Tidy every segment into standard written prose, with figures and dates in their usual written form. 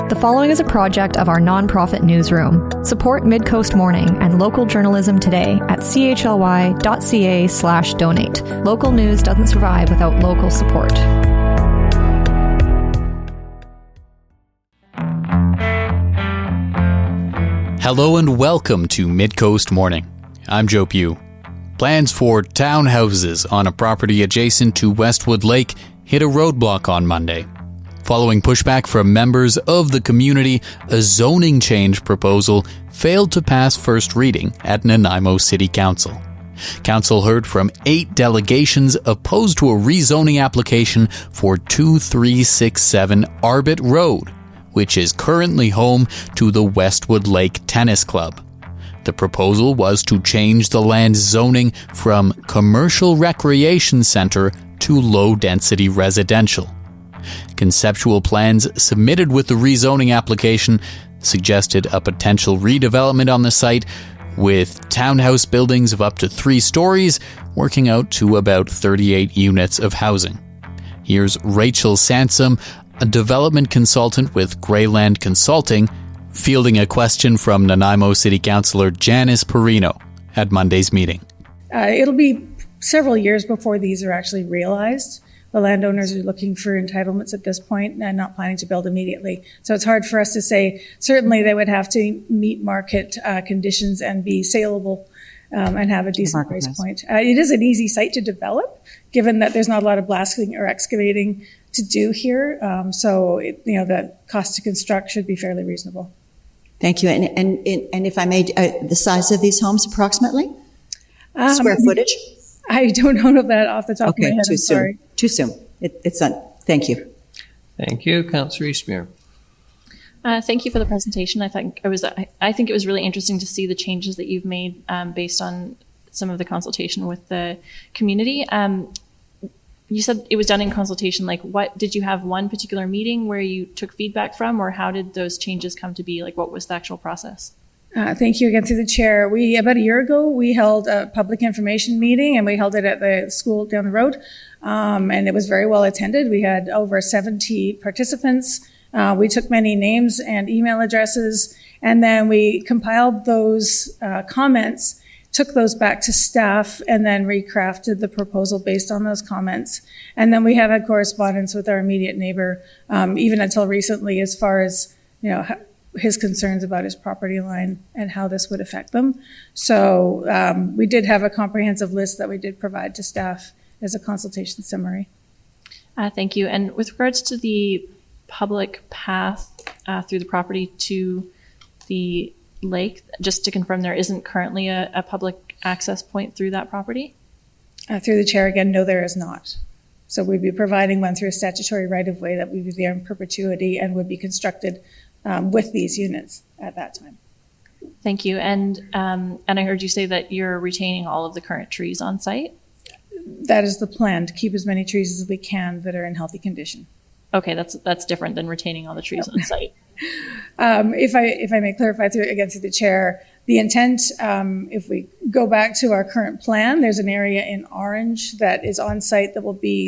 The following is a project of our nonprofit newsroom. Support Midcoast Morning and local journalism today at chly.ca/donate. Local news doesn't survive without local support. Hello and welcome to Midcoast Morning. I'm Joe Pugh. Plans for townhouses on a property adjacent to Westwood Lake hit a roadblock on Monday. Following pushback from members of the community, a zoning change proposal failed to pass first reading at Nanaimo City Council. Council heard from 8 delegations opposed to a rezoning application for 2367 Arbot Road, which is currently home to the Westwood Lake Tennis Club. The proposal was to change the land's zoning from commercial recreation center to low-density residential. Conceptual plans submitted with the rezoning application suggested a potential redevelopment on the site, with townhouse buildings of up to 3 stories working out to about 38 units of housing. Here's Rachel Sansom, a development consultant with Grayland Consulting, fielding a question from Nanaimo City Councillor Janice Perino at Monday's meeting. It'll be several years before these are actually realized. The landowners are looking for entitlements at this point and not planning to build immediately. So it's hard for us to say. Certainly they would have to meet market conditions and be saleable and have a decent price point. It is an easy site to develop, given that there's not a lot of blasting or excavating to do here. So the cost to construct should be fairly reasonable. Thank you. And if I may, the size of these homes approximately? Square footage? I don't know that off the top of my head. I'm sorry. Too soon. It's done. Thank you. Thank you. Councillor Eastmere. Thank you for the presentation. I think it was really interesting to see the changes that you've made based on some of the consultation with the community. You said it was done in consultation. Like, what did you have one particular meeting where you took feedback from, or how did those changes come to be? Like, what was the actual process? Thank you again through the chair. About a year ago, we held a public information meeting, and we held it at the school down the road. And it was very well attended. We had over 70 participants. We took many names and email addresses, and then we compiled those comments, took those back to staff, and then recrafted the proposal based on those comments. And then we have had correspondence with our immediate neighbor, even until recently, as far as, his concerns about his property line and how this would affect them. So we did have a comprehensive list that we did provide to staff as a consultation summary. Thank you. And with regards to the public path through the property to the lake, just to confirm, there isn't currently a public access point through that property? Through the chair again, no, there is not. So we'd be providing one through a statutory right-of-way that would be there in perpetuity and would be constructed with these units at that time. Thank you. And I heard you say that you're retaining all of the current trees on site? That is the plan, to keep as many trees as we can that are in healthy condition. Okay, that's different than retaining all the trees on site. If I may clarify through the chair, the intent, if we go back to our current plan, there's an area in orange that is on site that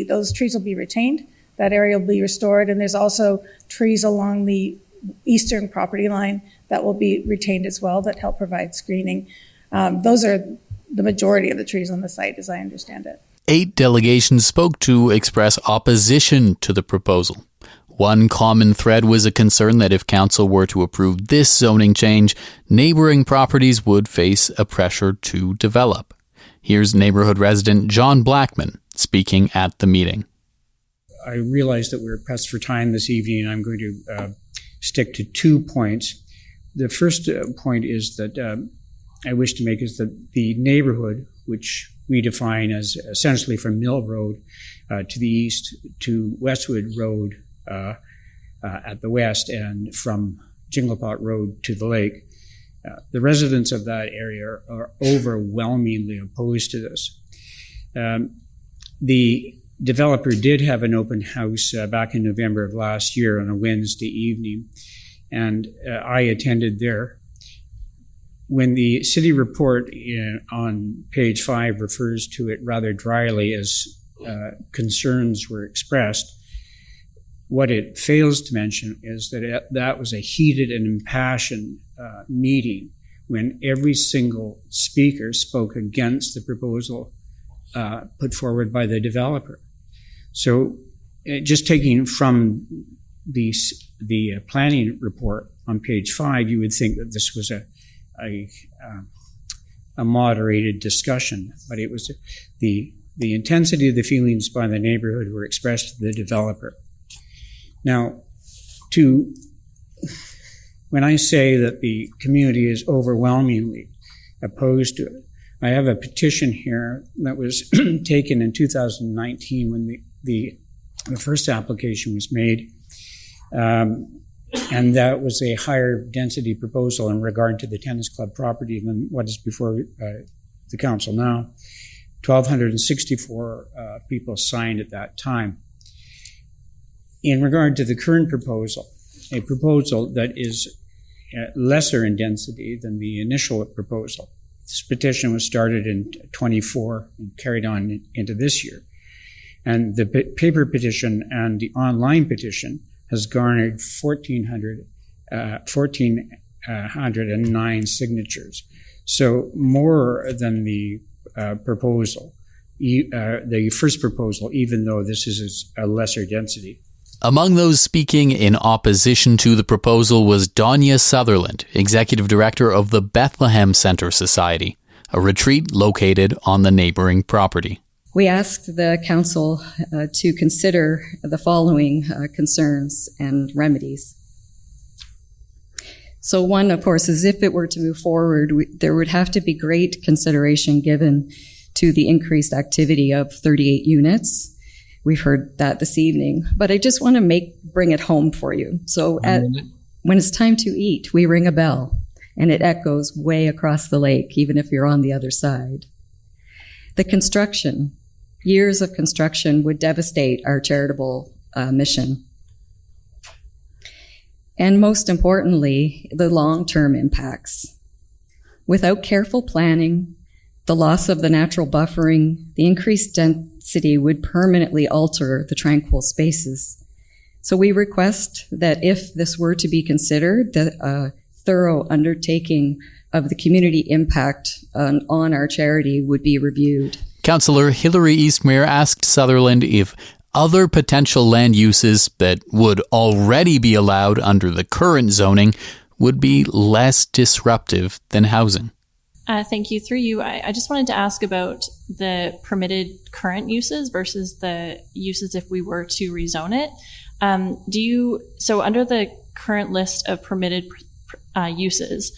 those trees will be retained. That area will be restored, and there's also trees along the eastern property line that will be retained as well that help provide screening. Those are the majority of the trees on the site, as I understand it. 8 delegations spoke to express opposition to the proposal. One common thread was a concern that if council were to approve this zoning change, neighbouring properties would face a pressure to develop. Here's neighbourhood resident John Blackman speaking at the meeting. I realize that we're pressed for time this evening, and I'm going to stick to 2 points. The first point is that I wish to make is that the neighborhood, which we define as essentially from Mill Road to the east to Westwood Road at the west, and from Jinglepot Road to the lake, the residents of that area are overwhelmingly opposed to this. The developer did have an open house back in November of last year on a Wednesday evening, and I attended there. When the city report on page 5 refers to it rather dryly as concerns were expressed, What it fails to mention is that that was a heated and impassioned meeting when every single speaker spoke against the proposal put forward by the developer. So just taking from the planning report on page 5, you would think that this was a moderated discussion, but it was the intensity of the feelings by the neighborhood were expressed to the developer. Now, when I say that the community is overwhelmingly opposed to it, I have a petition here that was taken in 2019 when the first application was made, and that was a higher density proposal in regard to the tennis club property than what is before the council now. 1,264 people signed at that time. In regard to the current proposal, a proposal that is lesser in density than the initial proposal. This petition was started in 24 and carried on into this year. And the paper petition and the online petition has garnered 1,409 signatures. So more than the proposal, the first proposal, even though this is a lesser density. Among those speaking in opposition to the proposal was Donya Sutherland, Executive Director of the Bethlehem Center Society, a retreat located on the neighboring property. We asked the council to consider the following concerns and remedies. So one, of course, is if it were to move forward, there would have to be great consideration given to the increased activity of 38 units. We've heard that this evening, but I just want to bring it home for you. So when it's time to eat, we ring a bell and it echoes way across the lake, even if you're on the other side. The construction, years of construction would devastate our charitable mission. And most importantly, the long-term impacts. Without careful planning, the loss of the natural buffering, the increased density would permanently alter the tranquil spaces. So we request that if this were to be considered, that a thorough undertaking of the community impact on our charity would be reviewed. Councillor Hilary Eastmere asked Sutherland if other potential land uses that would already be allowed under the current zoning would be less disruptive than housing. Thank you. Through you, I just wanted to ask about the permitted current uses versus the uses if we were to rezone it. So under the current list of permitted uses,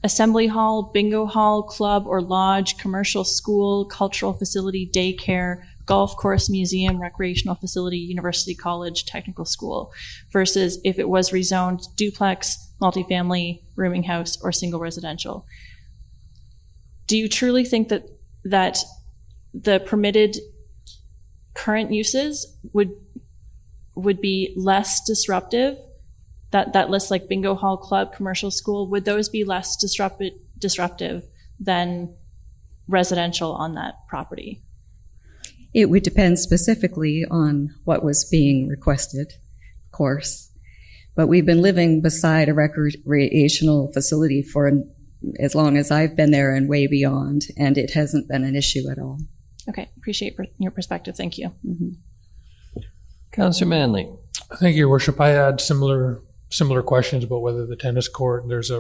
assembly hall, bingo hall, club or lodge, commercial school, cultural facility, daycare, golf course, museum, recreational facility, university, college, technical school, versus if it was rezoned duplex, multifamily, rooming house, or single residential. Do you truly think that the permitted current uses would be less disruptive? That list, like bingo hall, club, commercial school, would those be less disruptive than residential on that property? It would depend specifically on what was being requested, of course. But we've been living beside a recreational facility for as long as I've been there and way beyond, and it hasn't been an issue at all. Okay, appreciate your perspective. Thank you. Mm-hmm. Councillor Manley. Thank you, Your Worship. I had similar questions about whether the tennis court, there's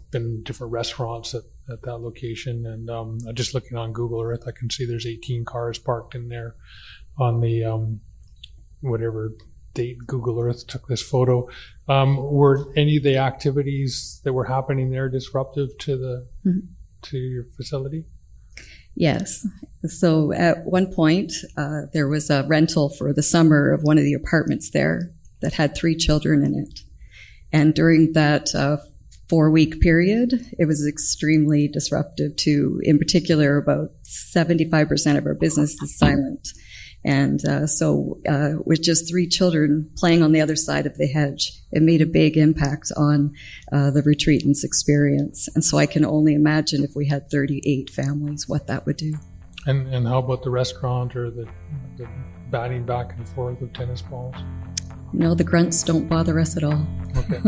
been different restaurants at that location, and just looking on Google Earth, I can see there's 18 cars parked in there on the whatever date Google Earth took this photo. Were any of the activities that were happening there disruptive to your facility? Yes. So at one point, there was a rental for the summer of one of the apartments there that had 3 children in it. And during that 4-week period, it was extremely disruptive to, in particular, about 75% of our business is silent. And so with just 3 children playing on the other side of the hedge, it made a big impact on the retreatants' experience. And so I can only imagine if we had 38 families, what that would do. And how about the restaurant or the batting back and forth of tennis balls? No, the grunts don't bother us at all. Okay.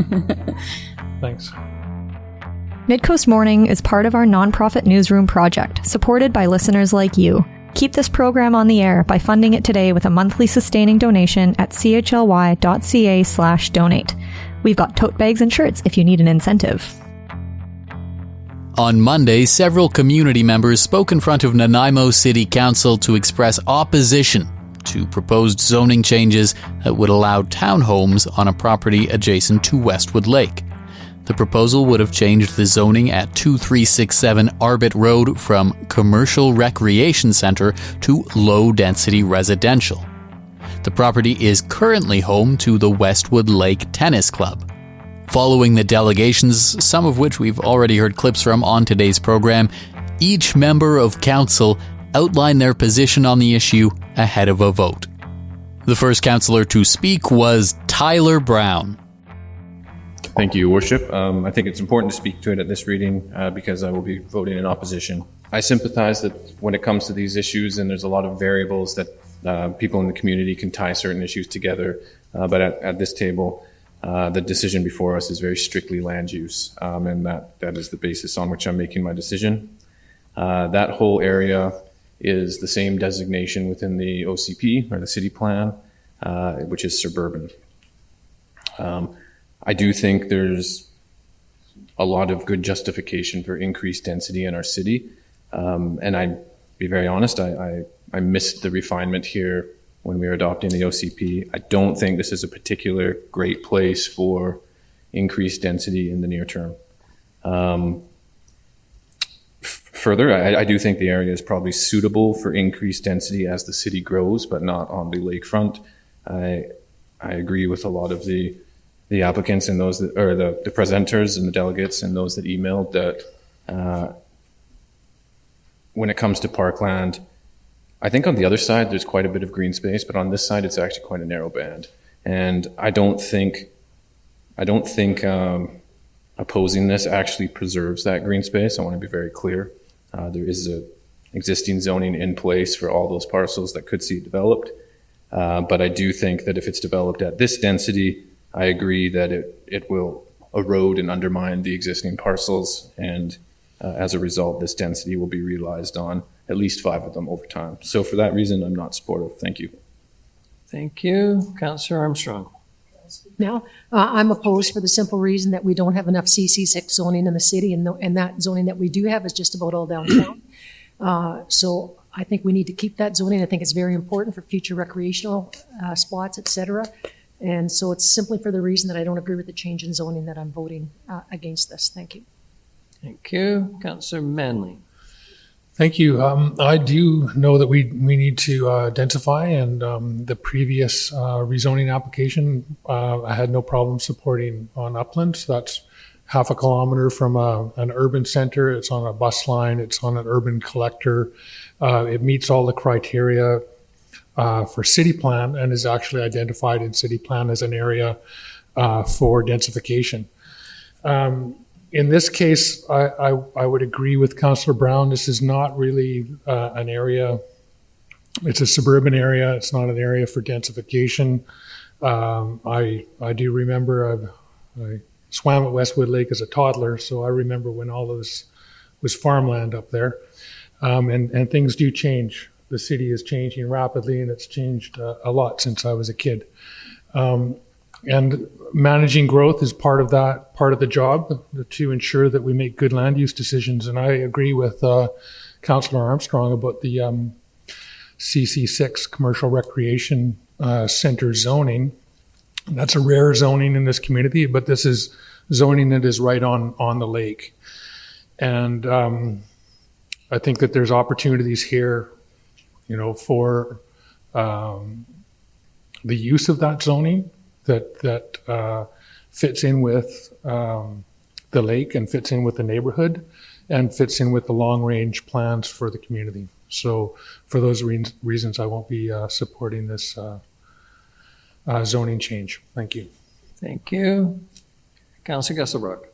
Thanks. Midcoast Morning is part of our nonprofit newsroom project, supported by listeners like you. Keep this program on the air by funding it today with a monthly sustaining donation at chly.ca/donate. We've got tote bags and shirts if you need an incentive. On Monday, several community members spoke in front of Nanaimo City Council to express opposition to proposed zoning changes that would allow townhomes on a property adjacent to Westwood Lake. The proposal would have changed the zoning at 2367 Arbot Road from commercial recreation center to low-density residential. The property is currently home to the Westwood Lake Tennis Club. Following the delegations, some of which we've already heard clips from on today's program, each member of council outlined their position on the issue ahead of a vote. The first councillor to speak was Tyler Brown. Thank you, Your Worship. I think it's important to speak to it at this reading because I will be voting in opposition. I sympathize that when it comes to these issues, and there's a lot of variables that people in the community can tie certain issues together, but at this table, the decision before us is very strictly land use, and that is the basis on which I'm making my decision. That whole area is the same designation within the OCP, or the city plan, which is suburban. I do think there's a lot of good justification for increased density in our city. And I'd be very honest, I missed the refinement here when we were adopting the OCP. I don't think this is a particular great place for increased density in the near term. Further, I do think the area is probably suitable for increased density as the city grows, but not on the lakefront. I agree with a lot of the applicants and those that, or the presenters and the delegates and those that emailed that when it comes to parkland, I think on the other side there's quite a bit of green space, but on this side it's actually quite a narrow band. And I don't think opposing this actually preserves that green space. I want to be very clear. There is a existing zoning in place for all those parcels that could see developed. But I do think that if it's developed at this density, I agree that it will erode and undermine the existing parcels, and as a result, this density will be realized on at least 5 of them over time. So for that reason, I'm not supportive. Thank you. Thank you. Councillor Armstrong. Now, I'm opposed for the simple reason that we don't have enough CC6 zoning in the city, and that zoning that we do have is just about all downtown. So I think we need to keep that zoning. I think it's very important for future recreational spots, et cetera. And so it's simply for the reason that I don't agree with the change in zoning that I'm voting against this. Thank you. Thank you. Councillor Manley. Thank you. I do know that we need to densify, and the previous rezoning application, I had no problem supporting on Upland. So that's half a kilometer from an urban center. It's on a bus line. It's on an urban collector. It meets all the criteria for city plan and is actually identified in city plan as an area for densification. In this case, I would agree with Councillor Brown. This is not really an area. It's a suburban area. It's not an area for densification. I do remember I swam at Westwood Lake as a toddler, so I remember when all of this was farmland up there. And things do change. The city is changing rapidly, and it's changed a lot since I was a kid. And managing growth is part of the job, to ensure that we make good land use decisions. And I agree with Councillor Armstrong about the CC6 commercial recreation center zoning. That's a rare zoning in this community, but this is zoning that is right on the lake. And I think that there's opportunities here, for the use of that zoning that fits in with the lake and fits in with the neighborhood and fits in with the long-range plans for the community. So for those reasons, I won't be supporting this zoning change. Thank you. Thank you. Councillor Gesselbrock.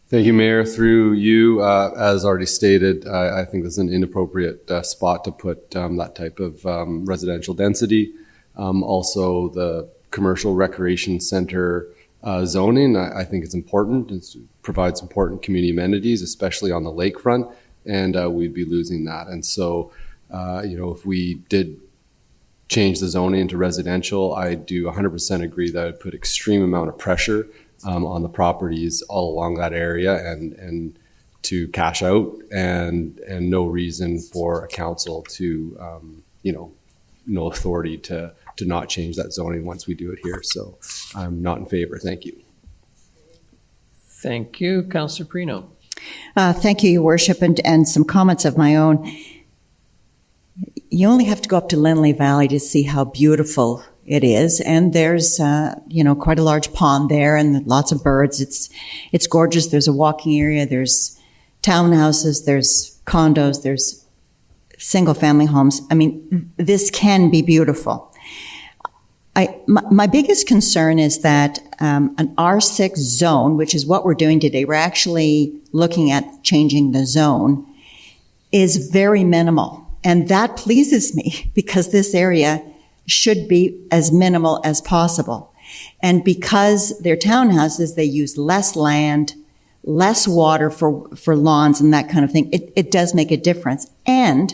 Thank you, Mayor. Through you, as already stated, I think this is an inappropriate spot to put that type of residential density. Also, the commercial recreation center zoning. I think it's important. It provides important community amenities, especially on the lakefront, and we'd be losing that. And so, if we did change the zoning into residential, I do 100% agree that it would put extreme amount of pressure on the properties all along that area and to cash out, and no reason for a council to, no authority to not change that zoning once we do it here. So I'm not in favor. Thank you. Thank you. Councillor Perino. Thank you, Your Worship, and some comments of my own. You only have to go up to Lindley Valley to see how beautiful it is, and there's quite a large pond there, and lots of birds. It's gorgeous. There's a walking area. There's townhouses. There's condos. There's single-family homes. I mean, this can be beautiful. My biggest concern is that an R6 zone, which is what we're doing today, we're actually looking at changing the zone, is very minimal. And that pleases me because this area should be as minimal as possible. And because they're townhouses, they use less land, less water for lawns and that kind of thing. It does make a difference. And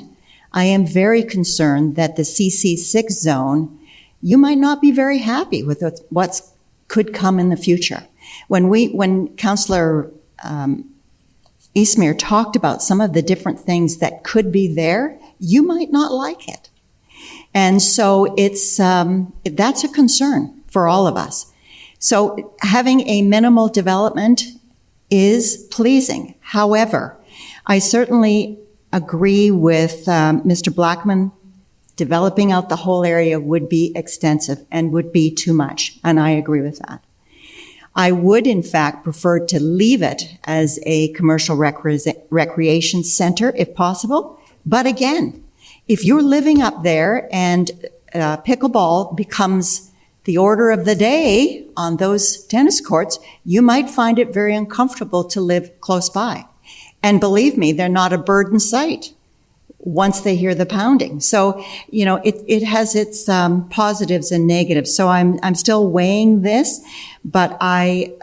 I am very concerned that the CC6 zone, you might not be very happy with what could come in the future. When Councillor Eastmere talked about some of the different things that could be there, you might not like it. And so that's a concern for all of us. So having a minimal development is pleasing. However, I certainly agree with Mr. Blackman. Developing out the whole area would be extensive and would be too much, and I agree with that. I would, in fact, prefer to leave it as a commercial recreation center if possible. But again, if you're living up there and pickleball becomes the order of the day on those tennis courts, you might find it very uncomfortable to live close by. And believe me, they're not a bird in sight once they hear the pounding. So, it has its positives and negatives. So I'm still weighing this, but I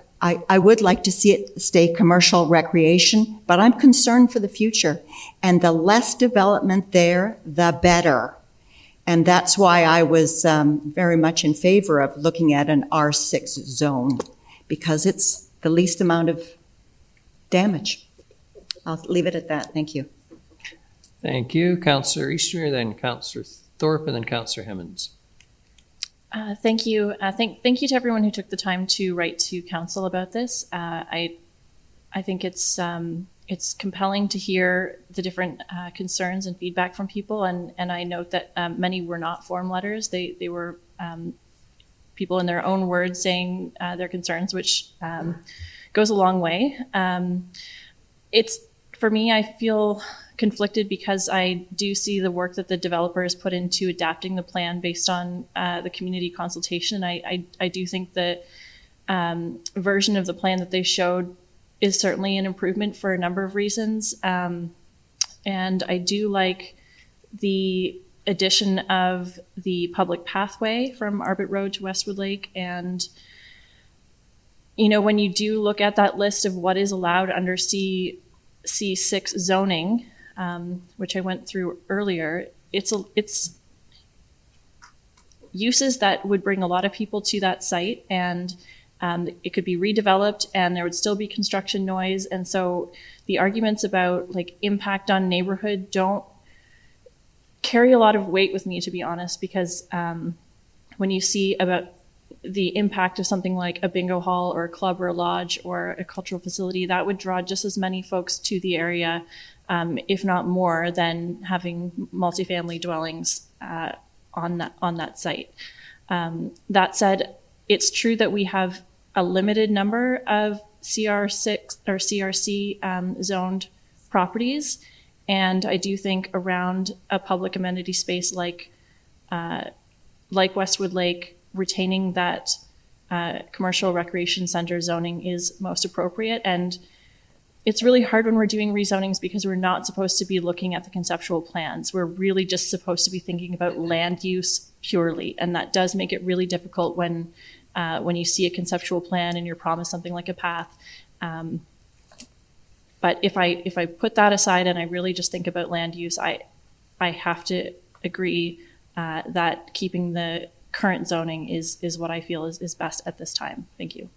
would like to see it stay commercial recreation, but I'm concerned for the future. And the less development there, the better. And that's why I was very much in favor of looking at an R6 zone, because it's the least amount of damage. I'll leave it at that. Thank you. Thank you. Councillor Eastmere, then Councillor Thorpe, and then Councillor Hemmons. Thank you. Thank you to everyone who took the time to write to council about this. I think it's compelling to hear the different concerns and feedback from people, and I note that many were not form letters. They were people in their own words saying their concerns, which goes a long way. For me, I feel conflicted because I do see the work that the developers put into adapting the plan based on the community consultation. I do think the version of the plan that they showed is certainly an improvement for a number of reasons. And I do like the addition of the public pathway from Arbot Road to Westwood Lake. And, when you do look at that list of what is allowed under C6 zoning, which I went through earlier, it's uses that would bring a lot of people to that site, and it could be redeveloped and there would still be construction noise. And so the arguments about impact on neighborhood don't carry a lot of weight with me, to be honest, because when you see about the impact of something like a bingo hall or a club or a lodge or a cultural facility, that would draw just as many folks to the area, if not more, than having multifamily dwellings on that site. That said, it's true that we have a limited number of CR6 or CRC zoned properties, and I do think around a public amenity space like Westwood Lake, retaining that commercial recreation center zoning is most appropriate. And it's really hard when we're doing rezonings because we're not supposed to be looking at the conceptual plans. We're really just supposed to be thinking about land use purely. And that does make it really difficult when you see a conceptual plan and you're promised something like a path. But if I put that aside and I really just think about land use, I have to agree that keeping the current zoning is what I feel is best at this time. Thank you.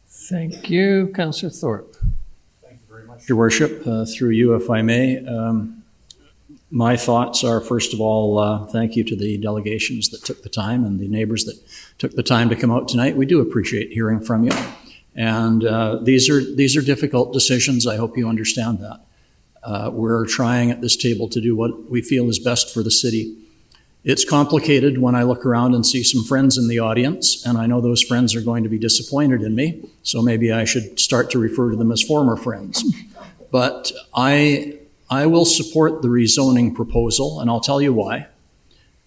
Thank you. Councillor Thorpe. Thank you very much, Your Worship. Through you, if I may, my thoughts are, first of all, thank you to the delegations that took the time and the neighbors that took the time to come out tonight. We do appreciate hearing from you. And these are difficult decisions. I hope you understand that. We're trying at this table to do what we feel is best for the city. It's complicated when I look around and see some friends in the audience, and I know those friends are going to be disappointed in me, so maybe I should start to refer to them as former friends. But I will support the rezoning proposal, and I'll tell you why.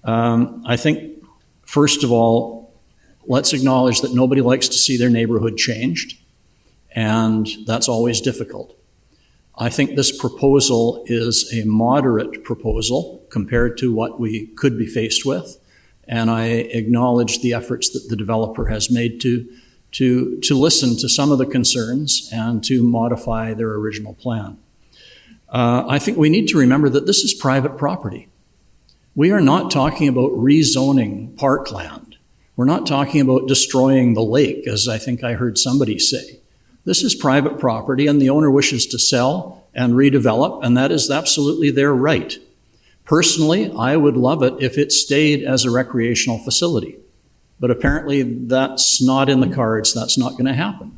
I think, first of all, let's acknowledge that nobody likes to see their neighborhood changed, and that's always difficult. I think this proposal is a moderate proposal compared to what we could be faced with, and I acknowledge the efforts that the developer has made to listen to some of the concerns and to modify their original plan. I think we need to remember that this is private property. We are not talking about rezoning parkland. We're not talking about destroying the lake, as I think I heard somebody say. This is private property, and the owner wishes to sell and redevelop, and that is absolutely their right. Personally, I would love it if it stayed as a recreational facility. But apparently that's not in the cards. That's not going to happen.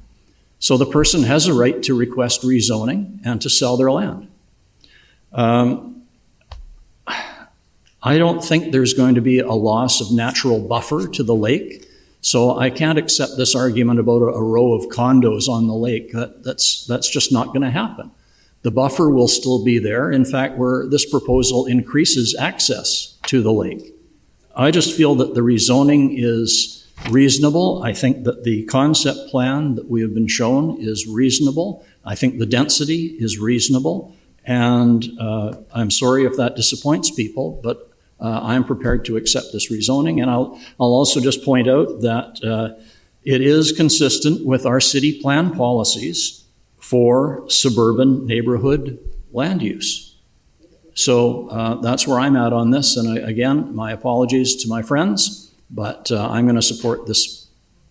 So the person has a right to request rezoning and to sell their land. I don't think there's going to be a loss of natural buffer to the lake. So I can't accept this argument about a row of condos on the lake. That's just not going to happen. The buffer will still be there. In fact, this proposal increases access to the lake. I just feel that the rezoning is reasonable. I think that the concept plan that we have been shown is reasonable. I think the density is reasonable. And I'm sorry if that disappoints people, but I'm prepared to accept this rezoning. And I'll also just point out that it is consistent with our city plan policies for suburban neighborhood land use. So that's where I'm at on this. And again, my apologies to my friends, but I'm going to support this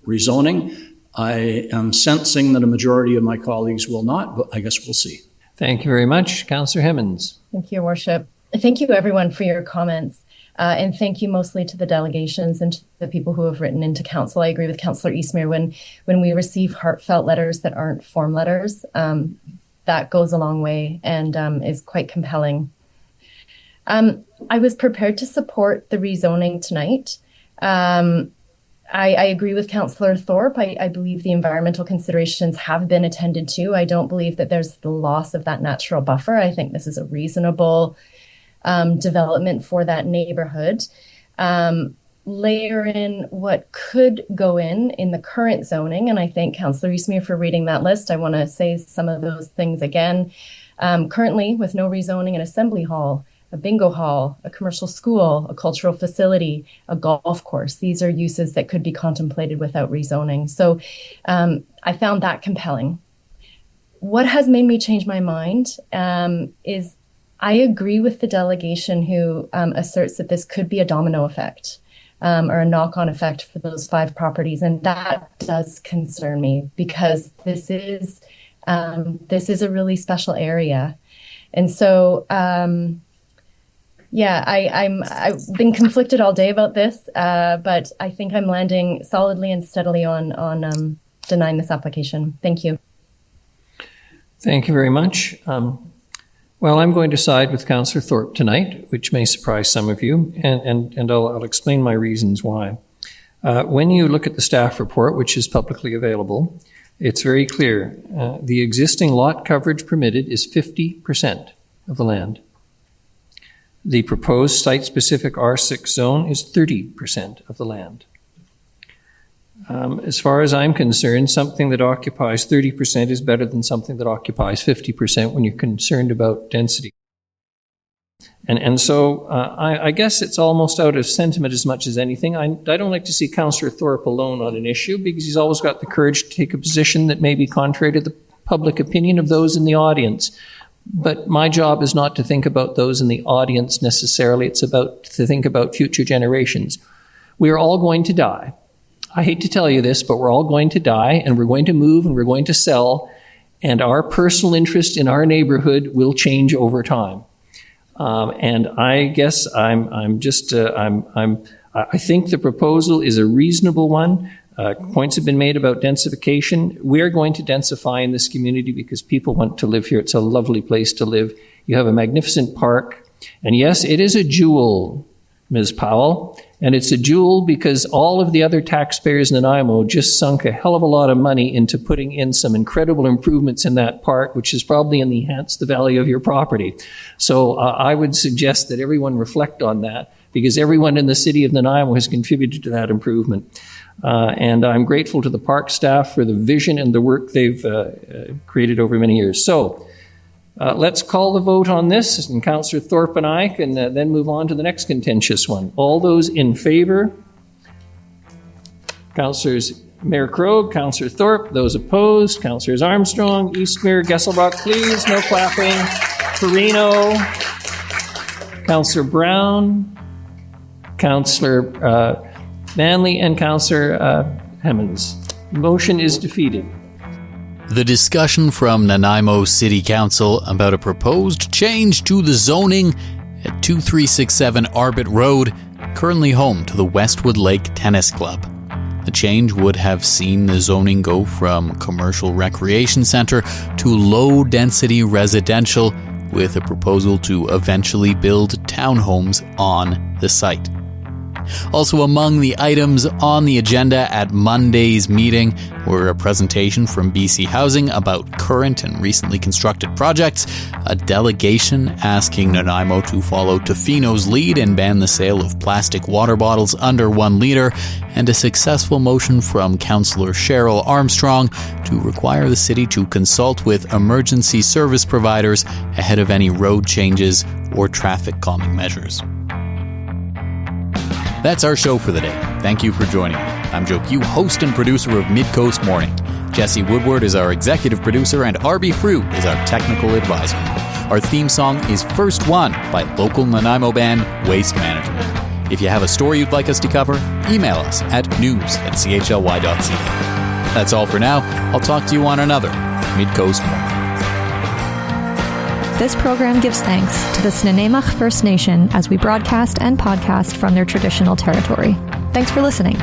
rezoning. I am sensing that a majority of my colleagues will not, but I guess we'll see. Thank you very much. Councillor Hemmons. Thank you, Your Worship. Thank you, everyone, for your comments. And thank you mostly to the delegations and to the people who have written into council. I agree with Councillor Eastmere. When we receive heartfelt letters that aren't form letters, that goes a long way and is quite compelling. I was prepared to support the rezoning tonight. I agree with Councillor Thorpe. I believe the environmental considerations have been attended to. I don't believe that there's the loss of that natural buffer. I think this is a reasonable development for that neighborhood. Layer in what could go in the current zoning, and I thank Councillor Eastmere for reading that list. I want to say some of those things again. Currently, with no rezoning, an assembly hall, a bingo hall, a commercial school, a cultural facility, a golf course. These are uses that could be contemplated without rezoning. So I found that compelling. What has made me change my mind is I agree with the delegation who asserts that this could be a domino effect or a knock-on effect for those 5 properties. And that does concern me because this is a really special area. And so, I've been conflicted all day about this, but I think I'm landing solidly and steadily on denying this application. Thank you. Thank you very much. Well, I'm going to side with Councillor Thorpe tonight, which may surprise some of you, and I'll explain my reasons why. When you look at the staff report, which is publicly available, it's very clear. The existing lot coverage permitted is 50% of the land. The proposed site-specific R6 zone is 30% of the land. As far as I'm concerned, something that occupies 30% is better than something that occupies 50% when you're concerned about density. And so I guess it's almost out of sentiment as much as anything. I don't like to see Councillor Thorpe alone on an issue because he's always got the courage to take a position that may be contrary to the public opinion of those in the audience. But my job is not to think about those in the audience necessarily. It's to think about future generations. We are all going to die. I hate to tell you this, but we're all going to die, and we're going to move, and we're going to sell, and our personal interest in our neighborhood will change over time. And I guess I think the proposal is a reasonable one. Points have been made about densification. We're going to densify in this community because people want to live here. It's a lovely place to live. You have a magnificent park. And yes, it is a jewel, Ms. Powell. And it's a jewel because all of the other taxpayers in Nanaimo just sunk a hell of a lot of money into putting in some incredible improvements in that park, which is probably enhanced the value of your property. So I would suggest that everyone reflect on that because everyone in the city of Nanaimo has contributed to that improvement. And I'm grateful to the park staff for the vision and the work they've created over many years. So let's call the vote on this, and Councillor Thorpe and I can then move on to the next contentious one. All those in favour? Councillors Mayor Krogh, Councillor Thorpe. Those opposed? Councillors Armstrong, Eastmere, Gesselbach, please. No clapping. Perino, Councillor Brown, Councillor Manley, and Councillor Hemmons. Motion is defeated. The discussion from Nanaimo City Council about a proposed change to the zoning at 2367 Arbot Road, currently home to the Westwood Lake Tennis Club. The change would have seen the zoning go from commercial recreation center to low-density residential, with a proposal to eventually build townhomes on the site. Also among the items on the agenda at Monday's meeting were a presentation from BC Housing about current and recently constructed projects, a delegation asking Nanaimo to follow Tofino's lead and ban the sale of plastic water bottles under 1 liter, and a successful motion from Councillor Cheryl Armstrong to require the city to consult with emergency service providers ahead of any road changes or traffic calming measures. That's our show for the day. Thank you for joining me. I'm Joe Pugh, host and producer of Midcoast Morning. Jesse Woodward is our executive producer, and RB Fruit is our technical advisor. Our theme song is First One by local Nanaimo band Waste Management. If you have a story you'd like us to cover, email us at news@chly.ca. That's all for now. I'll talk to you on another Midcoast Morning. This program gives thanks to the Snuneymuxw First Nation as we broadcast and podcast from their traditional territory. Thanks for listening.